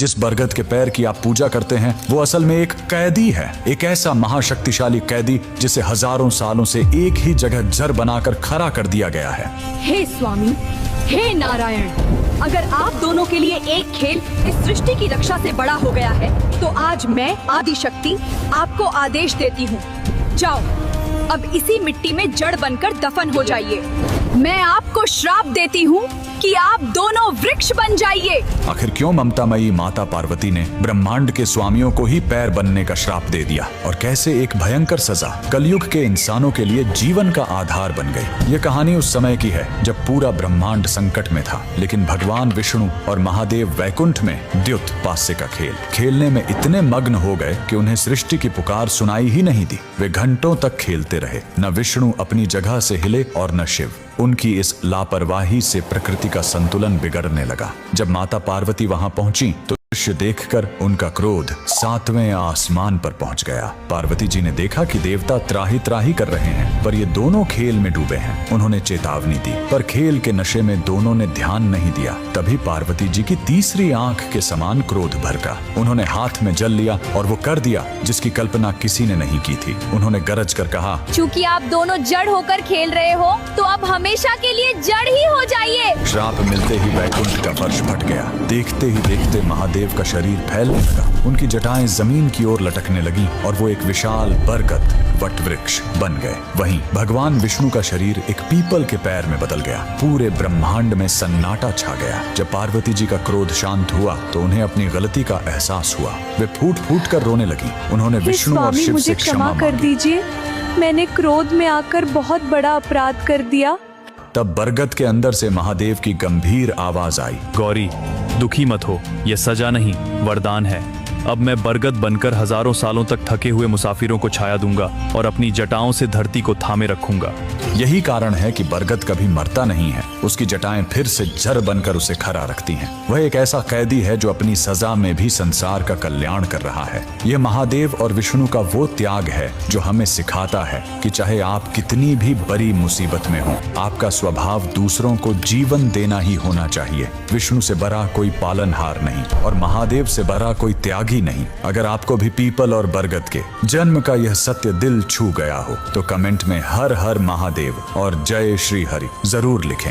जिस बरगद के पैर की आप पूजा करते हैं वो असल में एक कैदी है, एक ऐसा महाशक्तिशाली कैदी जिसे हजारों सालों से एक ही जगह जर बनाकर खड़ा कर दिया गया है। हे स्वामी, हे नारायण, अगर आप दोनों के लिए एक खेल इस सृष्टि की रक्षा से बड़ा हो गया है तो आज मैं आदिशक्ति आपको आदेश देती हूँ, जाओ अब इसी मिट्टी में जड़ बनकर दफन हो जाइए। मैं आपको श्राप देती हूँ कि आप दोनों वृक्ष बन जाइए। आखिर क्यों ममतामयी माता पार्वती ने ब्रह्मांड के स्वामियों को ही पैर बनने का श्राप दे दिया और कैसे एक भयंकर सजा कलयुग के इंसानों के लिए जीवन का आधार बन गई। ये कहानी उस समय की है जब पूरा ब्रह्मांड संकट में था, लेकिन भगवान विष्णु और महादेव वैकुंठ में द्युत पास्य का खेल खेलने में इतने मग्न हो गए कि उन्हें सृष्टि की पुकार सुनाई ही नहीं दी। वे घंटों तक खेलते रहे, न विष्णु अपनी जगह से हिले और न शिव। उनकी इस लापरवाही से प्रकृति का संतुलन बिगड़ने लगा। जब माता पार्वती वहां पहुंची तो दृश्य देखकर उनका क्रोध 7वें आसमान पर पहुंच गया। पार्वती जी ने देखा कि देवता त्राही त्राही कर रहे हैं, पर ये दोनों खेल में डूबे हैं। उन्होंने चेतावनी दी, पर खेल के नशे में दोनों ने ध्यान नहीं दिया। तभी पार्वती जी की तीसरी आंख के समान क्रोध भड़का। उन्होंने हाथ में जल लिया और वो कर दिया जिसकी कल्पना किसी ने नहीं की थी। उन्होंने गरज कर कहा, चूँकि आप दोनों जड़ होकर खेल रहे हो तो अब हमेशा के लिए जड़ ही हो जाइए। श्राप मिलते ही वैकुंठ का फर्श फट गया। देखते ही देखते महादेव का शरीर फैलने लगा, उनकी जटाएं जमीन की ओर लटकने लगी और वो एक विशाल बरगद वट वृक्ष बन गए। वहीं भगवान विष्णु का शरीर एक पीपल के पैर में बदल गया। पूरे ब्रह्मांड में सन्नाटा छा गया। जब पार्वती जी का क्रोध शांत हुआ तो उन्हें अपनी गलती का एहसास हुआ। वे फूट फूट कर रोने लगी। उन्होंने विष्णु और शिव से क्षमा कर दीजिए, मैंने क्रोध में आकर बहुत बड़ा अपराध कर दिया। तब बरगद के अंदर से महादेव की गंभीर आवाज आई, गौरी दुखी मत हो, यह सजा नहीं वरदान है। अब मैं बरगद बनकर हजारों सालों तक थके हुए मुसाफिरों को छाया दूंगा और अपनी जटाओं से धरती को थामे रखूंगा। यही कारण है कि बरगद कभी मरता नहीं है। उसकी जटाएं फिर से जड़ बनकर उसे खड़ा रखती हैं। वह एक ऐसा कैदी है जो अपनी सजा में भी संसार का कल्याण कर रहा है। यह महादेव और विष्णु का वो त्याग है जो हमें सिखाता है कि चाहे आप कितनी भी बड़ी मुसीबत में हो, आपका स्वभाव दूसरों को जीवन देना ही होना चाहिए। विष्णु से बड़ा कोई पालनहार नहीं और महादेव से बड़ा कोई त्यागी नहीं। अगर आपको भी पीपल और बरगद के जन्म का यह सत्य दिल छू गया हो तो कमेंट में हर हर महादेव और जय श्री हरि जरूर लिखें।